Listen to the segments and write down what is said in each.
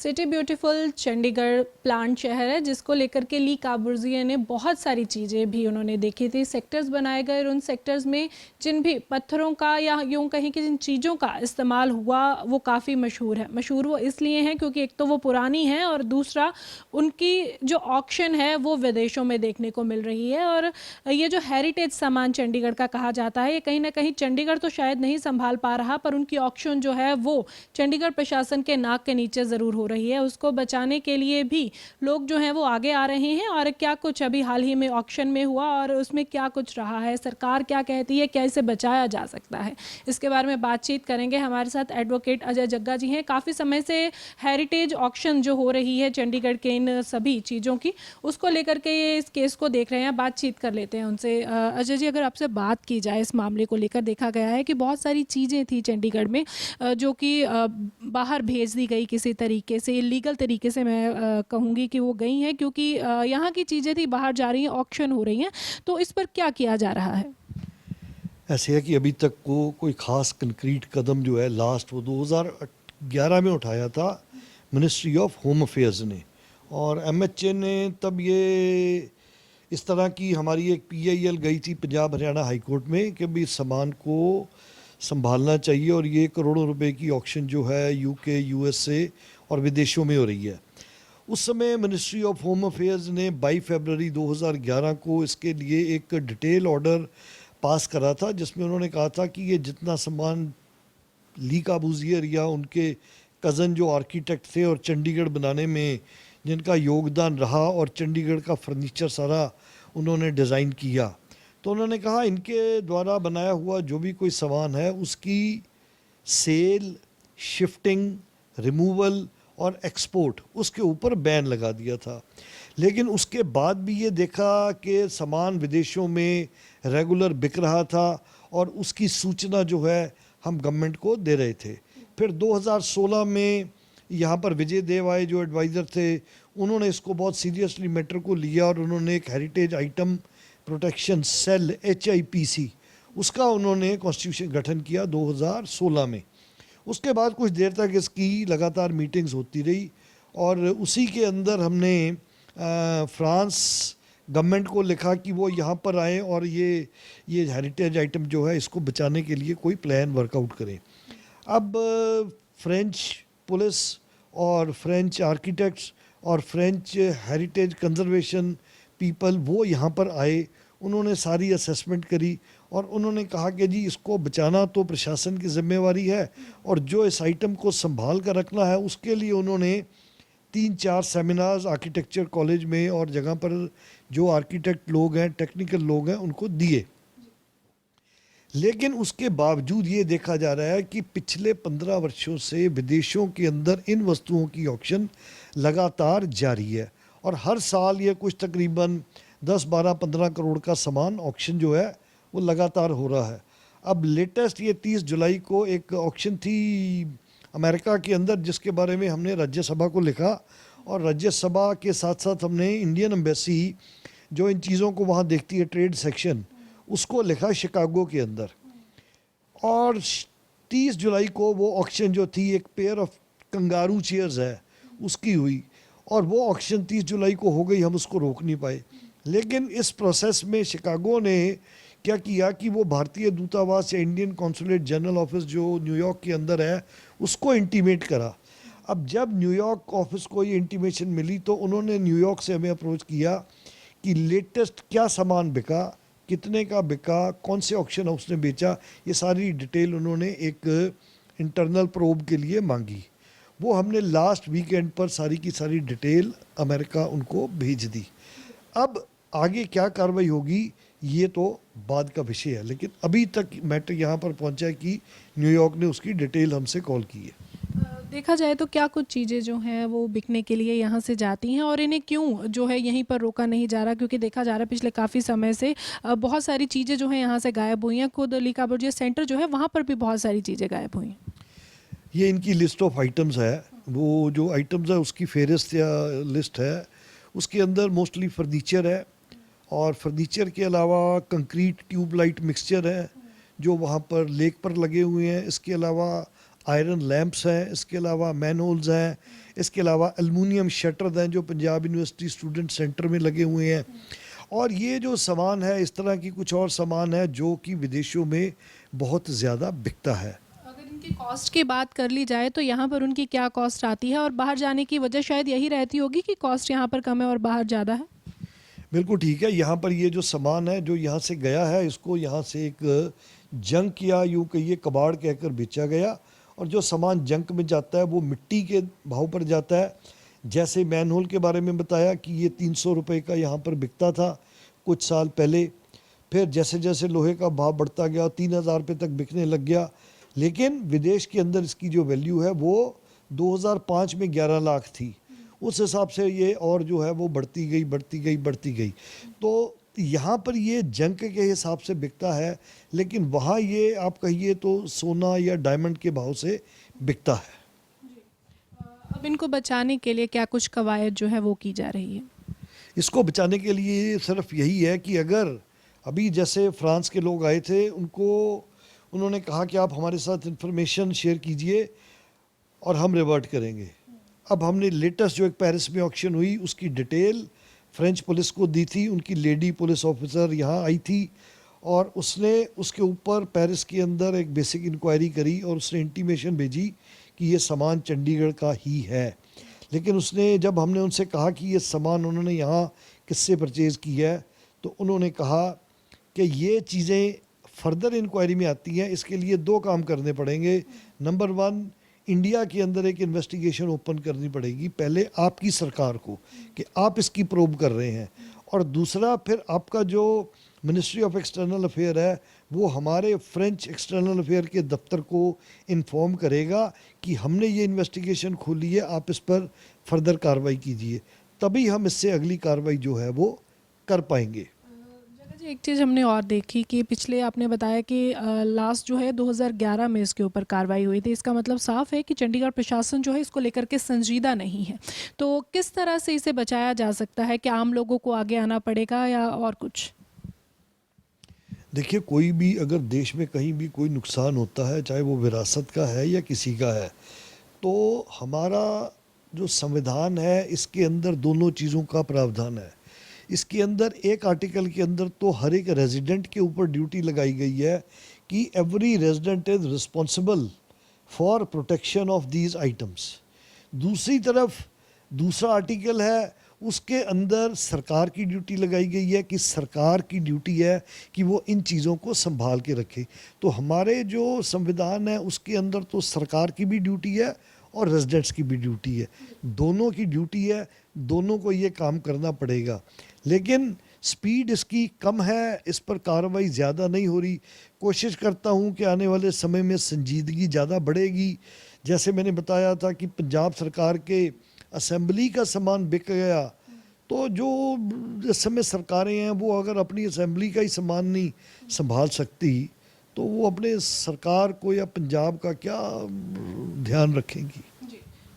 City beautiful Chandigarh plant शहर है, जिसको लेकर के ली काबूर्जिया ने बहुत सारी चीज़ें भी उन्होंने देखी थी। सेक्टर्स बनाए गए और उन सेक्टर्स में जिन भी पत्थरों का या यूँ कहीं कि जिन चीज़ों का इस्तेमाल हुआ वो काफ़ी मशहूर है। मशहूर वो इसलिए हैं क्योंकि एक तो वो पुरानी है और दूसरा उनकी जो ऑक्शन है वो विदेशों में देखने को मिल रही है। और ये जो हेरिटेज सामान चंडीगढ़ का कहा जाता है, ये कहीं ना कहीं चंडीगढ़ तो शायद नहीं संभाल पा रहा, पर उनकी ऑक्शन जो है वो चंडीगढ़ प्रशासन के नाक के नीचे ज़रूर हो रही है। उसको बचाने के लिए भी लोग जो हैं वो आगे आ रहे हैं। और क्या कुछ अभी हाल ही में ऑक्शन में हुआ और उसमें क्या कुछ रहा है, सरकार क्या कहती है, क्या इसे बचाया जा सकता है, इसके बारे में बातचीत करेंगे। हमारे साथ एडवोकेट अजय जग्गा जी हैं। काफ़ी समय से हेरिटेज ऑक्शन जो हो रही है चंडीगढ़ के इन सभी चीज़ों की, उसको लेकर के ये इस केस को देख रहे हैं। बातचीत कर लेते हैं उनसे। अजय जी, अगर आपसे बात की जाए इस मामले को लेकर, देखा गया है कि बहुत सारी चीज़ें थी चंडीगढ़ में जो कि बाहर भेज दी गई किसी तरीके से, इलीगल तरीके से मैं कहूँगी कि वो गई हैं, क्योंकि यहाँ की चीज़ें थी बाहर जा रही हैं, ऑक्शन हो रही हैं। तो इस पर क्या किया जा रहा है? ऐसे है कि अभी तक को कोई ख़ास कंक्रीट कदम जो है लास्ट वो 2011 में उठाया था मिनिस्ट्री ऑफ होम अफेयर्स ने, और एमएचए ने तब ये इस तरह की हमारी एक पीआईएल गई थी पंजाब हरियाणा हाई कोर्ट में कि भी सामान को संभालना चाहिए, और ये करोड़ों रुपए की ऑक्शन जो है यूके यूएसए और विदेशों में हो रही है। उस समय मिनिस्ट्री ऑफ होम अफेयर्स ने 22 फरवरी 2011 को इसके लिए एक डिटेल ऑर्डर पास करा था, जिसमें उन्होंने कहा था कि ये जितना सामान ली काबूजियर या उनके कज़न जो आर्किटेक्ट थे और चंडीगढ़ बनाने में जिनका योगदान रहा, और चंडीगढ़ का फर्नीचर सारा उन्होंने डिज़ाइन किया, तो उन्होंने कहा इनके द्वारा बनाया हुआ जो भी कोई सामान है उसकी सेल, शिफ्टिंग, रिमूवल और एक्सपोर्ट उसके ऊपर बैन लगा दिया था। लेकिन उसके बाद भी ये देखा कि सामान विदेशों में रेगुलर बिक रहा था, और उसकी सूचना जो है हम गवर्नमेंट को दे रहे थे। फिर 2016 में यहाँ पर विजय देव आए जो एडवाइज़र थे, उन्होंने इसको बहुत सीरियसली मैटर को लिया, और उन्होंने एक heritage item protection cell HIPC उसका उन्होंने कॉन्स्टिट्यूशन गठन किया 2016 में। उसके बाद कुछ देर तक इसकी लगातार मीटिंग्स होती रही, और उसी के अंदर हमने फ्रांस गवर्नमेंट को लिखा कि वो यहाँ पर आए और ये हेरिटेज आइटम जो है इसको बचाने के लिए कोई प्लान वर्कआउट करें। अब फ्रेंच पुलिस और फ्रेंच आर्किटेक्ट्स और फ्रेंच हेरिटेज कंजर्वेशन पीपल वो यहाँ पर आए, उन्होंने सारी असेसमेंट करी, और उन्होंने कहा कि जी इसको बचाना तो प्रशासन की जिम्मेवारी है, और जो इस आइटम को संभाल कर रखना है उसके लिए उन्होंने 3-4 सेमिनार्स आर्किटेक्चर कॉलेज में और जगह पर जो आर्किटेक्ट लोग हैं, टेक्निकल लोग हैं, उनको दिए। लेकिन उसके बावजूद ये देखा जा रहा है कि पिछले 15 वर्षों से विदेशों के अंदर इन वस्तुओं की ऑक्शन लगातार जारी है, और हर साल ये कुछ तकरीबन 10, 12, 15 करोड़ का सामान ऑक्शन जो है वो लगातार हो रहा है। अब लेटेस्ट ये 30 जुलाई को एक ऑक्शन थी अमेरिका के अंदर, जिसके बारे में हमने राज्यसभा को लिखा, और राज्यसभा के साथ साथ हमने इंडियन एम्बेसी जो इन चीज़ों को वहाँ देखती है, ट्रेड सेक्शन, उसको लिखा शिकागो के अंदर। और 30 जुलाई को वो ऑक्शन जो थी, एक पेयर ऑफ कंगारू चेयर्स है उसकी हुई, और वो ऑक्शन 30 जुलाई को हो गई, हम उसको रोक नहीं पाए। लेकिन इस प्रोसेस में शिकागो ने क्या किया कि वो भारतीय दूतावास या इंडियन कॉन्सुलेट जनरल ऑफिस जो न्यूयॉर्क के अंदर है उसको इंटीमेट करा। अब जब न्यूयॉर्क ऑफिस को ये इंटीमेशन मिली तो उन्होंने न्यूयॉर्क से हमें अप्रोच किया कि लेटेस्ट क्या सामान बिका, कितने का बिका, कौन से ऑक्शन हाउस ने बेचा, ये सारी डिटेल उन्होंने एक इंटरनल प्रोब के लिए मांगी। वो हमने लास्ट वीकेंड पर सारी की सारी डिटेल अमेरिका उनको भेज दी। अब आगे क्या कार्रवाई होगी ये तो बाद का विषय है, लेकिन अभी तक मैटर यहाँ पर पहुँचा है कि न्यूयॉर्क ने उसकी डिटेल हमसे कॉल की है। देखा जाए तो क्या कुछ चीज़ें जो हैं वो बिकने के लिए यहाँ से जाती हैं, और इन्हें क्यों जो है यहीं पर रोका नहीं जा रहा? क्योंकि देखा जा रहा है पिछले काफ़ी समय से बहुत सारी चीज़ें जो हैं यहाँ से गायब हुई हैं। खुद ली काबूर्जिया सेंटर जो है वहाँ पर भी बहुत सारी चीज़ें गायब हुई हैं। ये इनकी लिस्ट ऑफ आइटम्स है, वो जो आइटम्स है उसकी फेहरिस्त या लिस्ट है, उसके अंदर मोस्टली फर्नीचर है, और फर्नीचर के अलावा कंक्रीट ट्यूबलाइट मिक्सचर है जो वहाँ पर लेक पर लगे हुए हैं। इसके अलावा आयरन लैंप्स हैं, इसके अलावा मैनहोल्स हैं, इसके अलावा एल्युमिनियम शटर्स हैं जो पंजाब यूनिवर्सिटी स्टूडेंट सेंटर में लगे हुए हैं। और ये जो सामान है, इस तरह की कुछ और सामान है जो कि विदेशों में बहुत ज़्यादा बिकता है। अगर इनकी कॉस्ट की बात कर ली जाए तो यहाँ पर उनकी क्या कॉस्ट आती है, और बाहर जाने की वजह शायद यही रहती होगी कि कॉस्ट यहाँ पर कम है और बाहर ज़्यादा है? बिल्कुल ठीक है। यहाँ पर ये जो सामान है जो यहाँ से गया है, इसको यहाँ से एक जंक या यूँ कहिए कबाड़ कहकर बेचा गया, और जो सामान जंक में जाता है वो मिट्टी के भाव पर जाता है। जैसे मैनहोल के बारे में बताया कि ये 300 रुपये का यहाँ पर बिकता था कुछ साल पहले, फिर जैसे जैसे लोहे का भाव बढ़ता गया 3000 रुपये तक बिकने लग गया। लेकिन विदेश के अंदर इसकी जो वैल्यू है वो 2005 में 11 लाख थी। उस हिसाब से ये और जो है वो बढ़ती गई। तो यहाँ पर ये जंक के हिसाब से बिकता है, लेकिन वहाँ ये आप कहिए तो सोना या डायमंड के भाव से बिकता है। अब इनको बचाने के लिए क्या कुछ कवायद जो है वो की जा रही है? इसको बचाने के लिए सिर्फ यही है कि अगर अभी जैसे फ्रांस के लोग आए थे, उन्होंने कहा कि आप हमारे साथ इंफॉर्मेशन शेयर कीजिए और हम रिवर्ट करेंगे। अब हमने लेटेस्ट जो एक पेरिस में ऑक्शन हुई उसकी डिटेल फ्रेंच पुलिस को दी थी, उनकी लेडी पुलिस ऑफिसर यहाँ आई थी और उसने उसके ऊपर पेरिस के अंदर एक बेसिक इंक्वायरी करी और उसने इंटीमेशन भेजी कि ये सामान चंडीगढ़ का ही है। लेकिन उसने, जब हमने उनसे कहा कि ये सामान उन्होंने यहाँ किससे परचेज़ किया है, तो उन्होंने कहा कि ये चीज़ें फर्दर इंक्वायरी में आती हैं, इसके लिए 2 काम करने पड़ेंगे। नंबर 1, इंडिया के अंदर एक इन्वेस्टिगेशन ओपन करनी पड़ेगी पहले आपकी सरकार को कि आप इसकी प्रोब कर रहे हैं, और दूसरा फिर आपका जो मिनिस्ट्री ऑफ एक्सटर्नल अफेयर है वो हमारे फ्रेंच एक्सटर्नल अफेयर के दफ्तर को इन्फॉर्म करेगा कि हमने ये इन्वेस्टिगेशन खोली है, आप इस पर फर्दर कार्रवाई कीजिए, तभी हम इससे अगली कार्रवाई जो है वो कर पाएंगे। जगह जी, एक चीज़ हमने और देखी कि पिछले आपने बताया कि लास्ट जो है 2011 में इसके ऊपर कार्रवाई हुई थी। इसका मतलब साफ है कि चंडीगढ़ प्रशासन जो है इसको लेकर के संजीदा नहीं है। तो किस तरह से इसे बचाया जा सकता है? क्या आम लोगों को आगे आना पड़ेगा या और कुछ? देखिए, कोई भी अगर देश में कहीं भी कोई नुकसान होता है, चाहे वो विरासत का है या किसी का है, तो हमारा जो संविधान है इसके अंदर दोनों चीज़ों का प्रावधान है। इसके अंदर एक आर्टिकल के अंदर तो हर एक रेजिडेंट के ऊपर ड्यूटी लगाई गई है कि every resident is responsible for protection of these items. दूसरी तरफ दूसरा आर्टिकल है, उसके अंदर सरकार की ड्यूटी लगाई गई है कि सरकार की ड्यूटी है कि वो इन चीज़ों को संभाल के रखे। तो हमारे जो संविधान है उसके अंदर तो सरकार की भी ड्यूटी है और रेजिडेंट्स की भी ड्यूटी है, दोनों की ड्यूटी है, दोनों को ये काम करना पड़ेगा। लेकिन स्पीड इसकी कम है, इस पर कार्रवाई ज़्यादा नहीं हो रही। कोशिश करता हूँ कि आने वाले समय में संजीदगी ज़्यादा बढ़ेगी। जैसे मैंने बताया था कि पंजाब सरकार के असेंबली का सामान बिक गया, तो जो इस समय सरकारें हैं वो अगर अपनी असेंबली का ही सामान नहीं संभाल सकती तो वो अपने सरकार को या पंजाब का क्या ध्यान रखेंगी।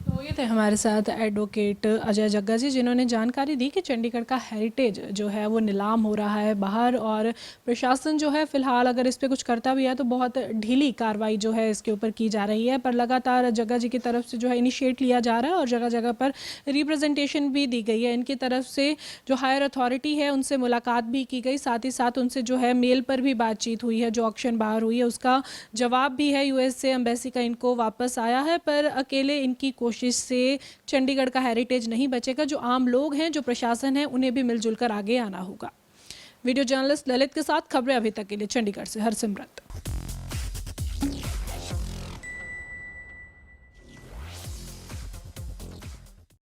तो ये थे हमारे साथ एडवोकेट अजय जग्गा जी, जिन्होंने जानकारी दी कि चंडीगढ़ का हेरिटेज जो है वो नीलाम हो रहा है बाहर, और प्रशासन जो है फ़िलहाल अगर इस पे कुछ करता भी है तो बहुत ढीली कार्रवाई जो है इसके ऊपर की जा रही है। पर लगातार जग्गा जी की तरफ से जो है इनिशिएट लिया जा रहा है और जगह जगह पर रिप्रेजेंटेशन भी दी गई है। इनकी तरफ से जो हायर अथॉरिटी है उनसे मुलाकात भी की गई, साथ ही साथ उनसे जो है मेल पर भी बातचीत हुई है। जो ऑक्शन बाहर हुई है उसका जवाब भी है यूएस से एम्बेसी का इनको वापस आया है, पर अकेले इनकी कोशिश से चंडीगढ़ का हेरिटेज नहीं बचेगा। जो आम लोग हैं, जो प्रशासन है, उन्हें भी मिलजुल कर आगे आना होगा। वीडियो जर्नलिस्ट ललित के साथ खबरें अभी तक के लिए चंडीगढ़ से हरसिमरत।